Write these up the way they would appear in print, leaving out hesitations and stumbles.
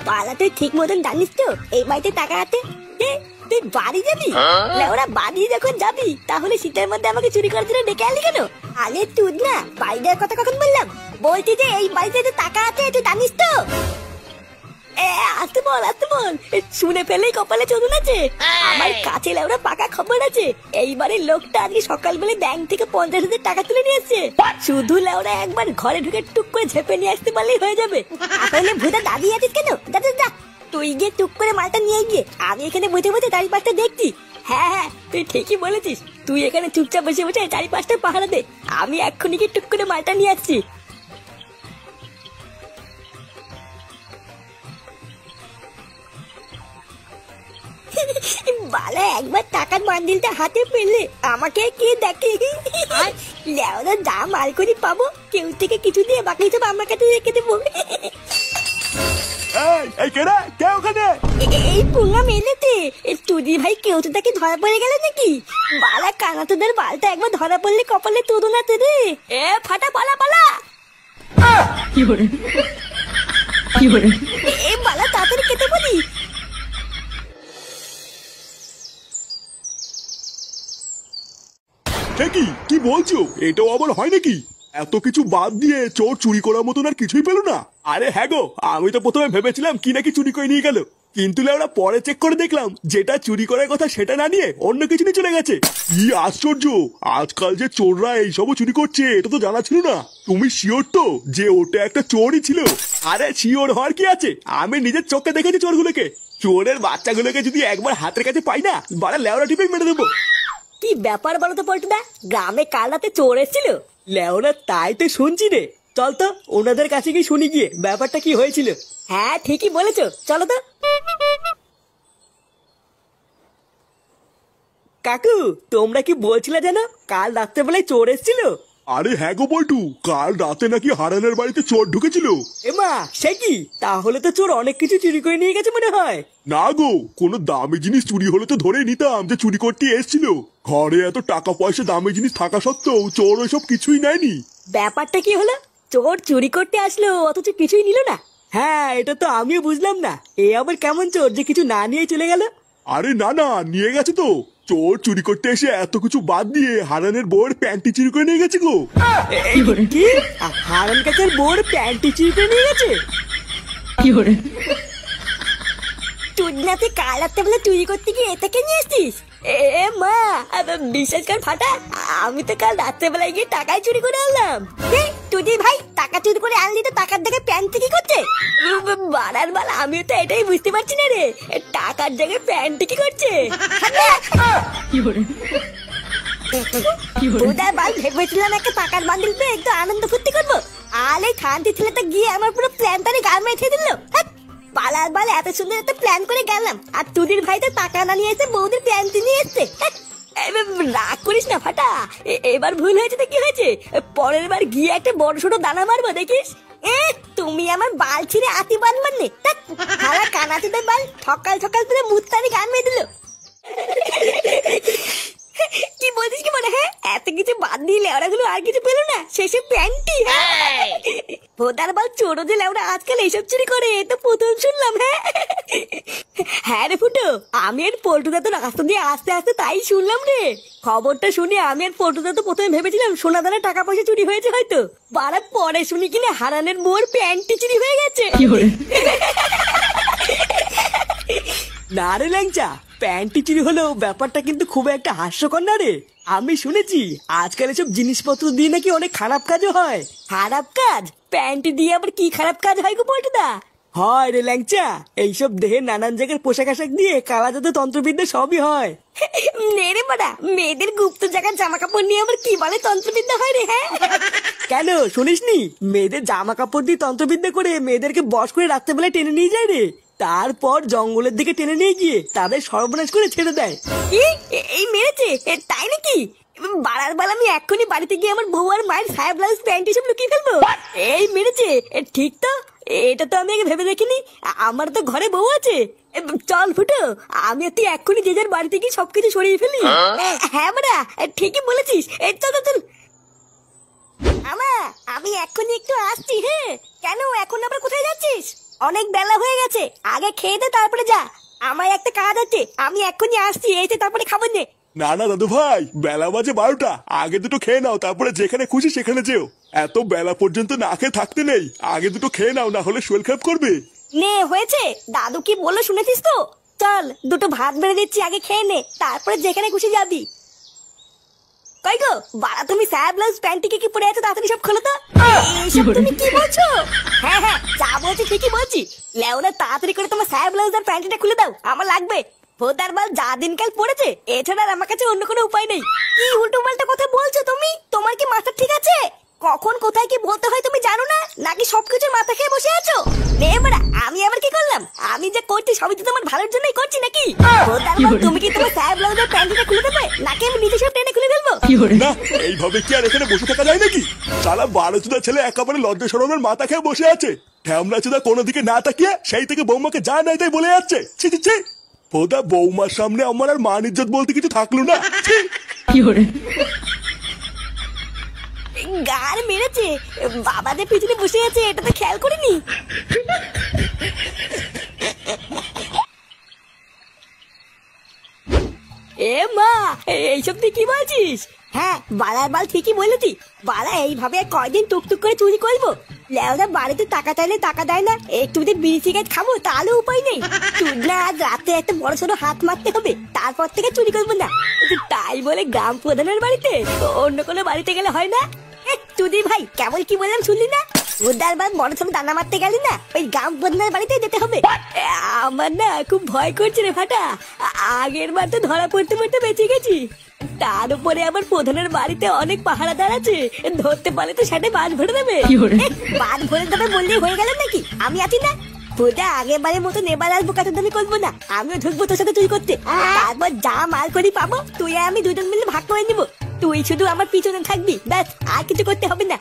পালা তুই ঠিক মতন জানিস তো এই বাড়িতে টাকা আছে? তুই বাড়ি যাবি? ওরা বাড়ি যখন যাবি তাহলে শীতের মধ্যে আমাকে চুরি করার জন্য ডেকে আনলি কেন? আরে তুই না বাড়ি যাওয়ার কথা কখন বললাম? বলছি যে এই বাড়িতে যে টাকা আছে তুই জানিস তো? আসতে বল শুনে ফেলেই কপালে চোদন আছে। আমার কাছে লেওরা পাকা খবর আছে। এইবারে লোকটা আজকে সকালবেলা ব্যাংক থেকে 50,000 টাকা তুলে নিয়ে এসছে। শুধু লেওরা একবার ঘরে ঢুকে টুক করে ঝেপে নিয়ে আসতে পারলেই হয়ে যাবে। তাহলে ভূতা দাঁড়িয়ে আছিস কেন? যা তুই গিয়ে টুক করে মালটা নিয়ে গিয়ে, আমি এখানে বসে বসে চারিপাশটা দেখছি। হ্যাঁ তুই ঠিকই বলেছিস। তুই এখানে চুপচাপ বসে বসে চারিপাশটা পাহারা দে, আমি এক্ষুনি গিয়ে টুক করে মালটা নিয়ে আসছি। বালা একবার টাকার বান্ডিলটা হাতে পেলে আমাকে কে দেখে? লেওরা যা মাল করি পাবো কেউ থেকে কিছু দিয়ে বাকি সব আমার কাছে রেখে দেবো। এই পুঙ্গা মেলেতে তুদি ভাই কেউ তো তাকে ধরা পড়ে গেল নাকি? বালা কানা তোদের বালটা একবার ধরা পড়লে কপালে তোদো না রে। ফাটা পালা বালা তাড়াতাড়ি কেটে বলি। কি বলছো? এটাও আবার হয় নাকি? এত কিছু বাদ দিয়ে চোর চুরি করার মতন আর কিছুই পেল না? আরে হ্যাঁ গো, আমি তো প্রথমে ভেবেছিলাম কি নাকি চুরি করে নিয়ে গেল, কিন্তু ওরা পরে চেক করে দেখলাম যেটা চুরি করার কথা সেটা না নিয়ে অন্য কিছু নিয়ে চলে গেছে। কি আশ্চর্য! আজকাল যে চোররা এইসবও চুরি করছে এটা তো জানা ছিল না। তুমি শিওর তো যে ওটা একটা চোরই ছিল? আরে শিওর হওয়ার কি আছে, আমি নিজের চোখে দেখেছি চোরগুলোকে। চোরের বাচ্চাগুলোকে যদি একবার হাতের কাছে পাই না, বাড়া লেওরা টিপে মেরে দেবো। কি ব্যাপার বলো তো পল্টুদা, গ্রামে কাল রাতে চোর এসেছিল? লেওরা তাই তো শুনছি রে। চল তো ওনাদের কাছে গিয়ে শুনি গিয়ে ব্যাপারটা কি হয়েছিল। হ্যাঁ ঠিকই বলেছো, চলো তো। কাকু তোমরা কি বলছিলে জানো কাল রাত্রেবেলায় চোর এসেছিল? আরে হ্যাঁ গো বল্টু, কাল রাতে নাকি হারানের বাড়িতে চোর ঢুকেছিল। এমা সে কি? তাহলে তো চোর অনেক কিছু চুরি করে নিয়ে গেছে মনে হয়। না গো, কোনো দামি জিনিস চুরি হলে তো ধরে নিতাম যে চুরি করতে এসেছিল। ঘরে এত টাকা পয়সা দামি জিনিস থাকা সত্ত্বেও চোর ওইসব কিছুই নেয়নি। ব্যাপারটা কি হলো? চোর চুরি করতে আসলো অথচ কিছুই নিল না? হ্যাঁ এটা তো আমিও বুঝলাম না, এ আবার কেমন চোর যে কিছু না নিয়ে চলে গেল? আরে না, নিয়ে গেছে তো। চোর চুরি করতে এসে এত কিছু বাদ দিয়ে হারানের বউয়ের প্যান্টি চুরি করে নিয়ে গেছে গো। কি? হারান কাকার বউয়ের প্যান্টি চুরি করে নিয়ে গেছে? তুই কাল রাতে বলে চুরি করতে গিয়ে এটাকে নিয়ে এসছিস? মা বিশ্বাস কর ফাটা, আমি তো কাল রাত্রেবেলায় গিয়ে টাকায় চুরি করে আনলাম। তুই ভাই টাকা চুরি করে আনলি তো টাকার দেখে প্যান্ট কি করছে? বাড়ার বাল, আমিও তো এটাই বুঝতে পারছি না রে, টাকার জায়গায় প্যান্ট কি করছে? ভেবেছিলাম একটা টাকার বান্ডিল পেয়ে একটু আনন্দ ফুর্তি করবো, আর এই খান্তি ছেলেটা গিয়ে আমার পুরো প্ল্যানটারে গাল মেরে দিল। পালার বাল এত সুন্দর একটা প্ল্যান করে গেলাম, আর তুদির ভাই তো টাকা না নিয়ে এসে বৌদির প্যান্ট নিয়ে এসছে। রাগ করিস না ফাটা, এবার ভুল হয়েছে তো কি হয়েছে, পরের বার গিয়ে একটা বড় ছোট দানা মারবো দেখিস। তুমি আমার বাল ছিঁড়ে আতি বান মারলে কানাতিদের বাল সকাল সকাল তুলে মুত্তানি গান মেয়ে দিল। কি বলছিস কি মনে? হ্যাঁ এত কিছু বাদ দিয়ে লেওড়া গুলো আর কিছু পেলো না, শেষে প্যান্টি। ভোদার বাল চোরো যে লেওড়া আজকাল এইসব চুরি করে তো প্রথম শুনলাম। হ্যাঁ রে ফুটো, আমি আর পল্টুদা তো রাস্তা দিয়ে আস্তে আস্তে তাই শুনলাম রে। খবরটা শুনে আমি আর পল্টুদা তো প্রথমে ভেবেছিলাম সোনা দানা টাকা পয়সা চুরি হয়েছে হয়তো, বাড়া পরে শুনি কিনা হারানের বউর প্যান্টি চুরি হয়ে গেছে। না রে ল্যাংচা, প্যান্টি চুরি হলেও ব্যাপারটা কিন্তু খুব একটা হাস্যকর না রে। আমি শুনেছি আজকাল এসব জিনিসপত্র দিয়ে নাকি অনেক খারাপ কাজও হয়। খারাপ কাজ? প্যান্টি দিয়ে আবার কি খারাপ কাজ হয় গো পল্টুদা? হয় রে ল্যাংচা, এইসব দেহে নানান জায়গার পোশাক আশাক দিয়ে কালা জাদু তন্ত্রবিদ্যা সবই হয়। নে রে বাড়া, মেয়েদের গুপ্ত জায়গার জামা কাপড় নিয়ে আবার কি বলে তন্ত্রবিদ্যা হয় রে? হ্যাঁ কেন শুনিসনি? মেয়েদের জামা কাপড় দিয়ে তন্ত্রবিদ্যা করে মেয়েদেরকে বশ করে রাত্রেবেলায় টেনে নিয়ে যায় রে, তারপর জঙ্গলের দিকে টেনে নিয়ে গিয়ে তাদের সর্বনাশ করে ছেড়ে দেয়। কি এই মেরেছে? তাই নাকি? বাড়ার বেলা আমি এক্ষুনি বাড়িতে গিয়ে আমার বউ আর মায়ের সায়া ব্লাউজ প্যান্ট এসব লুকিয়ে ফেলবো। এই মেরেছে? ঠিক তো, এটা তো আমি আগে ভেবে দেখিনি। আমার তো ঘরে বউ আছে। চল ফুটো, আমি তুই এক্ষুনি যে যার বাড়িতে গিয়ে সবকিছু সরিয়ে ফেলি। হ্যাঁ বাড়া ঠিকই বলেছিস, চল চল। আমি এক্ষুনি একটু আসছি। হ্যাঁ কেন, এখন আবার কোথায় যাচ্ছিস? অনেক বেলা হয়ে গেছে, আগে খেয়ে দে তারপরে যা। আমার একটা কাজ আছে, আমি এক্ষুনি আসছি, এসে তারপরে খাবো নে। না না দাদু ভাই, বেলা বাজে 12টা, আগে দুটো খেয়ে নাও, তারপরে যেখানে খুশি সেখানে যেও। এত বেলা পর্যন্ত না খেয়ে থাকতে নেই, আগে দুটো খেয়ে নাও, না হলে শরীর খারাপ করবে। নে হয়েছে, দাদু কি বললো শুনেছিস তো? চল দুটো ভাত বেড়ে দিচ্ছি, আগে খেয়ে নে, তারপরে যেখানে খুশি যাবি। কই গো বাড়া, তুমি স্যার ব্লাউজ প্যান্টিকে কি পরে আছো? তাড়াতাড়ি সব খোলো তো। এইসব তুমি কি বলছো? হ্যাঁ হ্যাঁ, যা বলছি ঠিকই বলছি। লেওনা তাড়াতাড়ি করে তোমার স্যার ব্লাউজ আর প্যান্টিটা খুলে দাও, আমার লাগবে। ভোদার বাল যা দিনকাল পড়েছে, এছাড়া আর আমার কাছে অন্য কোনো উপায় নেই। কি উল্টো পাল্টা কথা বলছো তুমি? তোমার কি মাথা ঠিক আছে? কখন কোথায় কি বলতে হয় তুমি জানো না, নাকি সবকিছু মাথা খেয়ে বসে আছো? নে বাড়া, আমি আবার কি করলাম? আমি যা করছি সবই তো তোমার ভালোর জন্যই করছি নাকি? ভোদার বাল, তুমি কি তোমার স্যার ব্লাউজ আর প্যান্টিটা খুলে দেবে, নাকি আমি নিজে সব টেনে খুলে ফেলবো? না, এইভাবে কি আর এখানে বসে থাকা যায় নাকি? শালা 12 ছেলে একেবারে লজ্জা শরমের মাথা খেয়ে বসে আছে। ঢ্যামলা চোদা কোনো দিকে না তাকিয়ে সেই থেকে বৌমাকে যা নাই তাই বলে যাচ্ছে। ছি ছি ছি, ভোদা বৌমার সামনে আমার আর মান ইজ্জত বলতে কিছু থাকলো না। ছি। গার মেরেছে, বাবাদের পিছনে বসে আছে, এটা তো খেয়াল করিনি। এ মা, এইসব তুই কি বলছিস? হ্যাঁ বাড়ার বাল ঠিকই বলেছি। বাড়া এইভাবে কয়দিন টুকটুক করে চুরি করবো? লেওরা বাড়িতে টাকা চাইলে টাকা দেয় না, একটু যদি বিড়ি সিগারেট খাবো তাহলে উপায় নেই। চুদনা আজ রাতে একটা বড় ছোট হাত মারতে হবে, তারপর থেকে চুরি করবো না। তাই বলে গ্রাম প্রধানের বাড়িতে, অন্য কোনো বাড়িতে গেলে হয় না? তুই ভাই কেমন কি বললাম শুনলি না? উদার বাদ বড় ছোট দানা মারতে গেলি না, ওই গ্রাম প্রধানের বাড়িতে যেতে হবে। আমার না খুব ভয় করছে রে ফাটা, আগের বার তো ধরা পড়তে পড়তে বেঁচে গেছি, তার উপরে আবার প্রধানের বাড়িতে অনেক পাহারাদার আছে, ধরতে পারলে তো সেটা বাদ ভরে দেবে। বাদ ভরে দেবে বললেই হয়ে গেল নাকি? আমি আছি না। পূজা আগের বারের মতো এবার আসবো, কত দামি করবো না, আমিও ঢুকবো তোর সাথে চুরি করতে। তারপর যা মাল করি পাবো, তুই আর আমি দুজন মিলে ভাগ করে নিবো। তুই শুধু আমার পিছনে থাকবি, ব্যাস, আর কিছু করতে হবে না।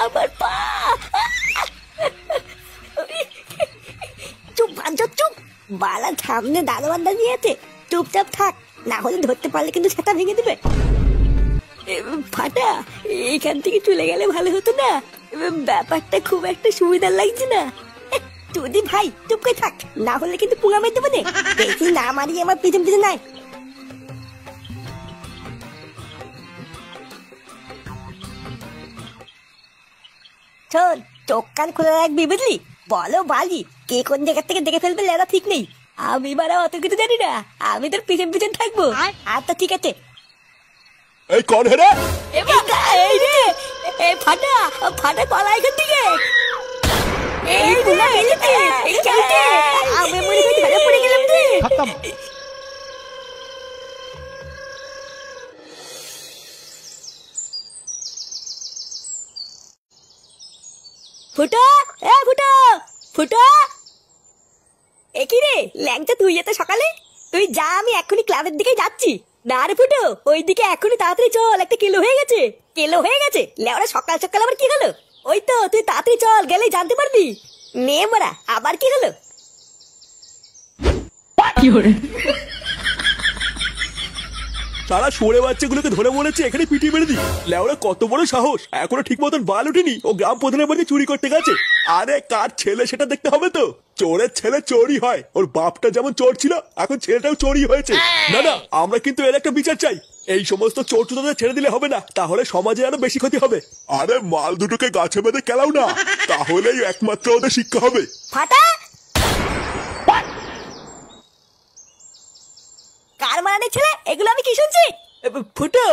আমার পা, চুপ বাঞ্চত চুপ। বালার সামনে দারোয়ান দাঁড়িয়ে আছে, চুপচাপ থাক, না হলে ধরতে পারলে কিন্তু সেটা ভেঙে দিবে। ফাটা, এখান থেকে চলে গেলে ভালো হতো না? ব্যাপারটা খুব একটা সুবিধার লাগছে না। তুই ভাই চুপ করে থাক, না হলে কিন্তু পুঙ্গা মেরে দেবো না। দেখি না মারিয়ে আমার পিছন পিছন নাই। শোন, চোখ কান খুলে রাখবি বুঝলি? বলো বালি, কে কোন জায়গা থেকে দেখে ফেলবে লেরা ঠিক নেই। আমি বারা অত কিছু জানি না, আমি তোর পিছন পিছন থাকবো। আচ্ছা ঠিক আছে। এই কোন হে রে? এই রে, এই ফাটা, ফাটা পালা এখান থেকে। এই পুনা মেলেছে, এই চলতে আমি মনে করি ধরে পড়ে গেলাম রে। খতম। ফুটা, এ ফুটা, ফুটা। এ কি রে ল্যাংচা, তুই এত সকালে? তুই যা, আমি এখনই ক্লাবের দিকে যাচ্ছি। না রে ফুটো, ওইদিকে এখনই তাড়াতাড়ি চল, একটা কেলো হয়ে গেছে। কেলো হয়ে গেছে? লেওরা সকাল সকাল আবার কি হলো? ওই তো তুই তাড়াতাড়ি চল, গেলেই জানতে পারবি। নে মারা, আবার কি হলো? সারা সরে বাচ্চাগুলোকে ধরে বলেছে এখানে পিটিয়ে মেরে দি। লেওরা কত বড় সাহস, এখনো ঠিক মতন বাল উঠিনি, ও গ্রাম প্রধানের বাড়ি চুরি করতে গেছে। আরে কার ছেলে সেটা দেখতে হবে তো। চোরের ছেলে চোরই হয়, ওর বাপটা যেমন চোর ছিল, এখন ছেলেটাও চোরই হয়েছে। না না, আমরা কিন্তু এর একটা বিচার চাই। এই সমস্ত চোর চোরদের ছেড়ে দিলে হবে না, তাহলে সমাজে আরো বেশি ক্ষতি হবে। আরে মাল দুটোকে গাছে বেঁধে খেলাও না, তাহলেই একমাত্র ওদের শিক্ষা হবে। ফাটা, কার মারানি ছেলে এগুলো আমি কি শুনছি? ফুটো,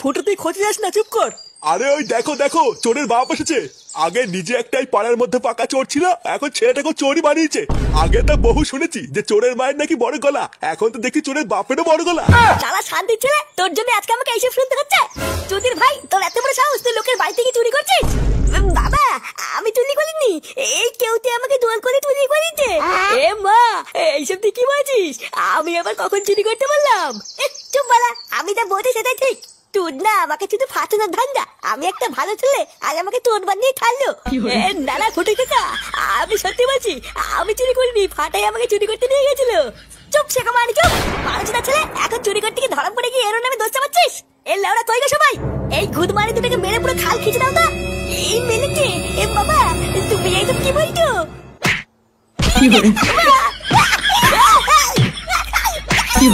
ফুটো তুই খোঁজে যাস না, চুপ কর। আরে ওই দেখো দেখো, চোরের বাপ এসেছে। আগে নিজে একটাই পাড়ার মধ্যে পাকা চোর ছিল, এখন ছেলেটাকে চোরই বানিয়েছে। আগে তো বহু শুনেছি যে চোরের মায়ের নাকি বড় গলা, এখন তো দেখি চোরের বাপেরও বড় গলা। শালা শান্তি ছেলে, তোর জন্য আজকে আমাকে এইসব শুনতে হচ্ছে। চুদির ভাই, তোর এত বড় সাহস, তুই লোকের বাড়ি থেকে চুরি করছিস? বাবা, আমি চুরি করিনি, এই কেউতে আমাকে দোল করে চুরি করেছে। এ মা, এইসব তুই কি বলছিস? আমি আবার কখন চুরি করতে বললাম? চুপ বলা, আমি যা বলছি সেটাই ঠিক। তোর না আমাকে শুধু ফাটানোর ধান্দা। আমি একটা ভালো ছেলে আর আমাকে তোর বানিয়ে ঠাললো। না না ফটে কাকা, আমি সত্যি বলছি আমি চুরি করিনি, ফাটাই আমাকে চুরি করতে নিয়ে গেছিল। চুপ শেখা মারি চুপ। মানুষ না ছেলে, এখন চুরি করতে গিয়ে ধরা পড়ে গিয়ে এর নামে দোষ চাপাচ্ছিস। এর লেওড়া কই গো সবাই? এই খুদ মারি দুটোকে মেরে পুরো খাল খিচে দাও তা। এই মেলেকে এ বাবা, তুমি এইসব কি বলছো? কি